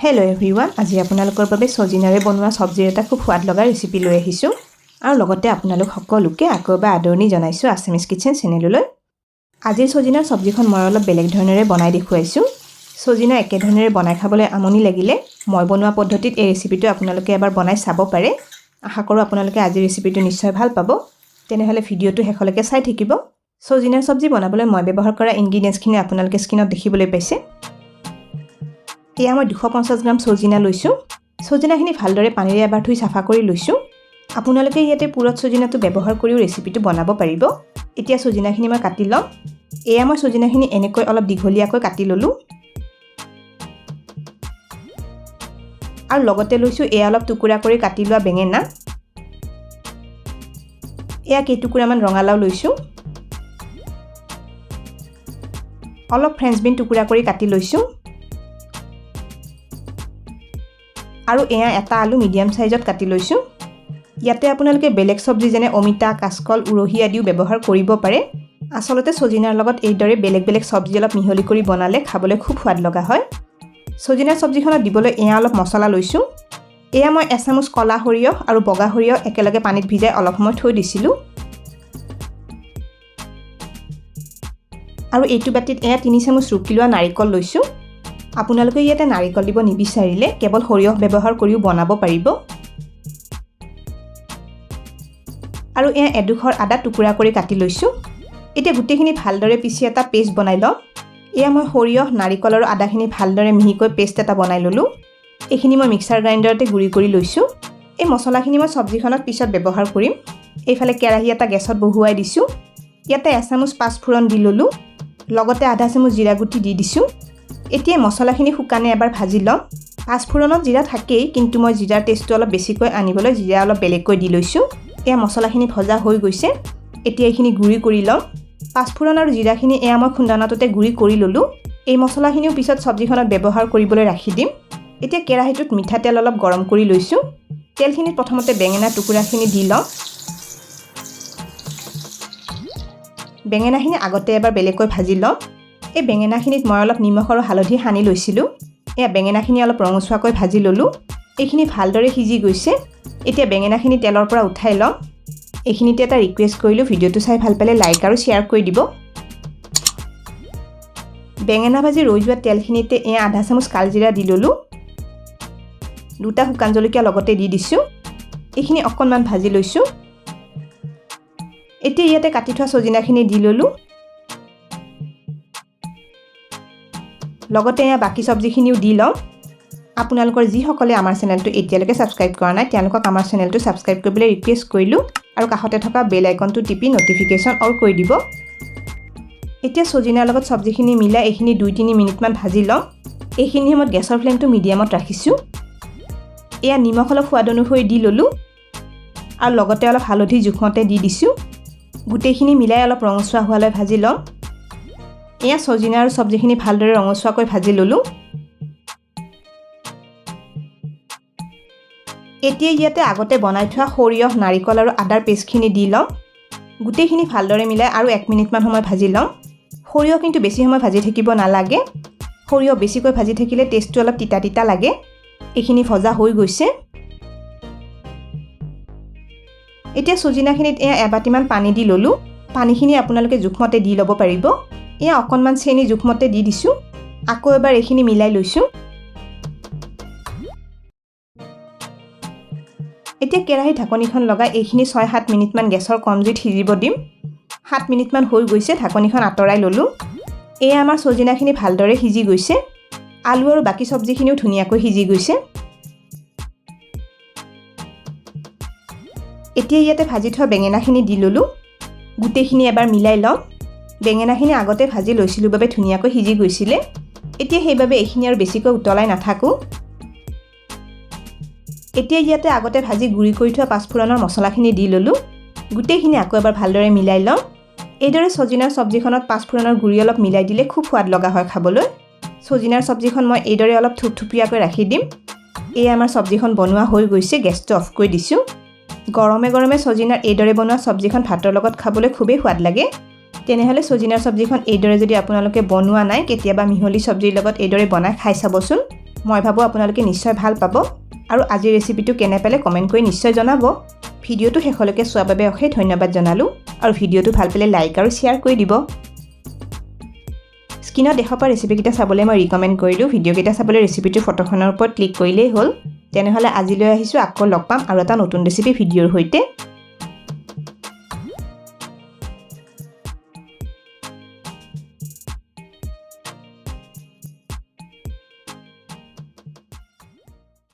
Hello' everyone, আজি আপোনালোকৰ বাবে সজিনাৰে বনোৱা চব্জিৰ এটা খুব সোৱাদ লগা ৰেচিপি লৈ আহিছোঁ আৰু লগতে আপোনালোক সকলোকে আকৌ এবাৰ আদৰণি জনাইছোঁ আছামিজ কিটচেন চেনেললৈ। আজিৰ সজিনাৰ চব্জিখন মই অলপ বেলেগ ধৰণেৰে বনাই দেখুৱাইছোঁ। সজিনা একেধৰণেৰে বনাই খাবলৈ আমনি লাগিলে মই বনোৱা পদ্ধতিত এই ৰেচিপিটো আপোনালোকে এবাৰ বনাই চাব পাৰে। আশা কৰোঁ আপোনালোকে আজিৰ ৰেচিপিটো নিশ্চয় ভাল পাব। তেনেহ'লে ভিডিঅ'টো শেষলৈকে চাই থাকিব। সজিনাৰ চব্জি বনাবলৈ মই ব্যৱহাৰ কৰা ইনগ্ৰিডিয়েণ্টছখিনি আপোনালোকে স্ক্ৰীনত দেখিবলৈ পাইছে। এয়া মই 250 গ্ৰাম সজিনা লৈছোঁ। সজিনাখিনি ভালদৰে পানীৰে এবাৰ ধুই চাফা কৰি লৈছোঁ। আপোনালোকে ইয়াতে পুৰত সজিনাটো ব্যৱহাৰ কৰিও ৰেচিপিটো বনাব পাৰিব। এতিয়া সজিনাখিনি মই কাটি ল'ম। এয়া মই সজিনাখিনি এনেকৈ অলপ দীঘলীয়াকৈ কাটি ল'লোঁ আৰু লগতে লৈছোঁ এয়া অলপ টুকুৰা কৰি কাটি লোৱা বেঙেনা। এয়া কেইটুকুৰামান ৰঙালাও লৈছোঁ। অলপ ফ্ৰেঞ্চ বিন টুকুৰা কৰি কাটি লৈছোঁ আৰু এয়া এটা আলু মিডিয়াম সাইজত কাটি লৈছোঁ। ইয়াতে আপোনালোকে বেলেগ চব্জি যেনে অমিতা, কাচকল, উৰহি আদিও ব্যৱহাৰ কৰিব পাৰে। আচলতে সজিনাৰ লগত এইদৰে বেলেগ বেলেগ চব্জি অলপ মিহলি কৰি বনালে খাবলৈ খুব সোৱাদ লগা হয়। সজিনাৰ চব্জিখনত দিবলৈ এয়া অলপ মছলা লৈছোঁ। এয়া মই এচামুচ কলা সৰিয়হ আৰু বগা সৰিয়হ একেলগে পানীত ভিজাই অলপ সময় থৈ দিছিলোঁ আৰু এইটো বাতিত এয়া 3 চামুচ ৰুকি লোৱা নাৰিকল লৈছোঁ। আপোনালোকে ইয়াতে নাৰিকল দিব নিবিচাৰিলে কেৱল সৰিয়হ ব্যৱহাৰ কৰিও বনাব পাৰিব। আৰু এয়া এডোখৰ আদা টুকুৰা কৰি কাটি লৈছোঁ। এতিয়া গোটেইখিনি ভালদৰে পিচি এটা পেষ্ট বনাই ল'ম। এয়া মই সৰিয়হ, নাৰিকল আৰু আদাখিনি ভালদৰে মিহিকৈ পেষ্ট এটা বনাই ল'লোঁ। এইখিনি মই মিক্সাৰ গ্ৰাইণ্ডাৰতে গুড়ি কৰি লৈছোঁ। এই মছলাখিনি মই চব্জিখনত পিছত ব্যৱহাৰ কৰিম। এইফালে কেৰাহী এটা গেছত বহুৱাই দিছোঁ। ইয়াতে এচামুচ পাঁচফোৰণ দি ল'লোঁ। লগতে আধা চামুচ জিৰা গুটি দি দিছোঁ। এতিয়া মছলাখিনি শুকানে এবাৰ ভাজি ল'ম। পাঁচফোৰণত জিৰা থাকেই, কিন্তু মই জিৰাৰ টেষ্টটো অলপ বেছিকৈ আনিবলৈ জিৰা অলপ বেলেগকৈ দি লৈছোঁ। এয়া মছলাখিনি ভজা হৈ গৈছে। এতিয়া এইখিনি গুড়ি কৰি ল'ম। পাঁচফোৰণ আৰু জিৰাখিনি এয়া মই খুন্দনাটোতে গুড়ি কৰি ল'লোঁ। এই মছলাখিনিও পিছত চব্জিখনত ব্যৱহাৰ কৰিবলৈ ৰাখি দিম। এতিয়া কেৰাহীটোত মিঠাতেল অলপ গৰম কৰি লৈছোঁ। তেলখিনিত প্ৰথমতে বেঙেনা টুকুৰাখিনি দি ল'ম। বেঙেনাখিনি আগতে এবাৰ বেলেগকৈ ভাজি ল'ম। এই বেঙেনাখিনিত মই অলপ নিমখ আৰু হালধি সানি লৈছিলোঁ। এয়া বেঙেনাখিনি অলপ ৰঙচুৱাকৈ ভাজি ল'লোঁ। এইখিনি ভালদৰে সিজি গৈছে। এতিয়া বেঙেনাখিনি তেলৰ পৰা উঠাই ল'ম। এইখিনিতে এটা ৰিকুৱেষ্ট কৰিলোঁ, ভিডিঅ'টো চাই ভাল পালে লাইক আৰু শ্বেয়াৰ কৰি দিব। বেঙেনা ভাজি ৰৈ যোৱা তেলখিনিতে এয়া আধা চামুচ কালজিৰা দি ল'লোঁ। 2টা শুকান জলকীয়া লগতে দি দিছোঁ। এইখিনি অকণমান ভাজি লৈছোঁ। এতিয়া ইয়াতে কাটি থোৱা সজিনাখিনি দি ল'লোঁ। লগতে এয়া বাকী চব্জিখিনিও দি ল'ম। আপোনালোকৰ যিসকলে আমাৰ চেনেলটো এতিয়ালৈকে ছাবস্ক্ৰাইব কৰা নাই তেওঁলোকক আমাৰ চেনেলটো ছাবস্ক্ৰাইব কৰিবলৈ ৰিকুৱেষ্ট কৰিলোঁ আৰু কাষতে থকা বেল আইকনটো টিপি নটিফিকেশ্যন অল কৰি দিব। এতিয়া সজিনাৰ লগত চব্জিখিনি মিলাই এইখিনি 2-3 মিনিটমান ভাজি ল'ম। এইখিনি সময়ত গেছৰ ফ্লেমটো মিডিয়ামত ৰাখিছোঁ। এয়া নিমখ অলপ সোৱাদ অনুসৰি দি ল'লোঁ আৰু লগতে অলপ হালধি জোখমতে দি দিছোঁ। গোটেইখিনি মিলাই অলপ ৰঙচুৱা হোৱালৈ ভাজি ল'ম। এয়া সজিনা আৰু চব্জিখিনি ভালদৰে ৰঙচুৱাকৈ ভাজি ল'লোঁ। এতিয়া ইয়াতে আগতে বনাই থোৱা সৰিয়হ, নাৰিকল আৰু আদাৰ পেষ্টখিনি দি ল'ম। গোটেইখিনি ভালদৰে মিলাই আৰু 1 মিনিটমান সময় ভাজি ল'ম। সৰিয়হ কিন্তু বেছি সময় ভাজি থাকিব নালাগে। সৰিয়হ বেছিকৈ ভাজি থাকিলে টেষ্টটো অলপ তিতা তিতা লাগে। এইখিনি ভজা হৈ গৈছে। এতিয়া সজিনাখিনিত এয়া এবাটিমান পানী দি ল'লোঁ। পানীখিনি আপোনালোকে জোখমতে দি ল'ব পাৰিব। এয়া অকণমান চেনি জোখমতে দি দিছোঁ। আকৌ এবাৰ এইখিনি মিলাই লৈছোঁ। এতিয়া কেৰাহী ঢাকনিখন লগাই এইখিনি 6-7 মিনিটমান গেছৰ কম জুইত সিজিব দিম। 7 মিনিটমান হৈ গৈছে, ঢাকনিখন আঁতৰাই ল'লোঁ। এয়া আমাৰ সজিনাখিনি ভালদৰে সিজি গৈছে। আলু আৰু বাকী চব্জিখিনিও ধুনীয়াকৈ সিজি গৈছে। এতিয়া ইয়াতে ভাজি থোৱা বেঙেনাখিনি দি ল'লোঁ। গোটেইখিনি এবাৰ মিলাই ল'ম। বেঙেনাখিনি আগতে ভাজি লৈছিলোঁ বাবে ধুনীয়াকৈ সিজি গৈছিলে। এতিয়া সেইবাবে এইখিনি আৰু বেছিকৈ উতলাই নাথাকোঁ। এতিয়া ইয়াতে আগতে ভাজি গুড়ি কৰি থোৱা পাঁচফোৰণৰ মছলাখিনি দি ল'লোঁ। গোটেইখিনি আকৌ এবাৰ ভালদৰে মিলাই ল'ম। এইদৰে সজিনাৰ চব্জিখনত পাঁচফোৰণৰ গুড়ি অলপ মিলাই দিলে খুব সোৱাদ লগা হয় খাবলৈ। সজিনাৰ চব্জিখন মই এইদৰে অলপ থুপথুপীয়াকৈ ৰাখি দিম। এই আমাৰ চব্জিখন বনোৱা হৈ গৈছে। গেছটো অফ কৰি দিছোঁ। গৰমে গৰমে সজিনাৰ এইদৰে বনোৱা চব্জিখন ভাতৰ লগত খাবলৈ খুবেই সোৱাদ লাগে। তেনেহ'লে সজিনাৰ চব্জিখন এইদৰে যদি আপোনালোকে বনোৱা নাই, কেতিয়াবা মিহলি চব্জিৰ লগত এইদৰে বনাই খাই চাবচোন। মই ভাবোঁ আপোনালোকে নিশ্চয় ভাল পাব আৰু আজিৰ ৰেচিপিটো কেনে পালে কমেণ্ট কৰি নিশ্চয় জনাব। ভিডিঅ'টো শেষলৈকে চোৱাৰ বাবে অশেষ ধন্যবাদ জনালোঁ আৰু ভিডিঅ'টো ভাল পালে লাইক আৰু শ্বেয়াৰ কৰি দিব। স্ক্ৰীনত দেখা পোৱা ৰেচিপিকেইটা চাবলৈ মই ৰিকমেণ্ড কৰিলোঁ। ভিডিঅ'কেইটা চাবলৈ ৰেচিপিটোৰ ফটোখনৰ ওপৰত ক্লিক কৰিলেই হ'ল। তেনেহ'লে আজিলৈ আহিছোঁ, আকৌ লগ পাম আৰু এটা নতুন ৰেচিপি ভিডিঅ'ৰ সৈতে।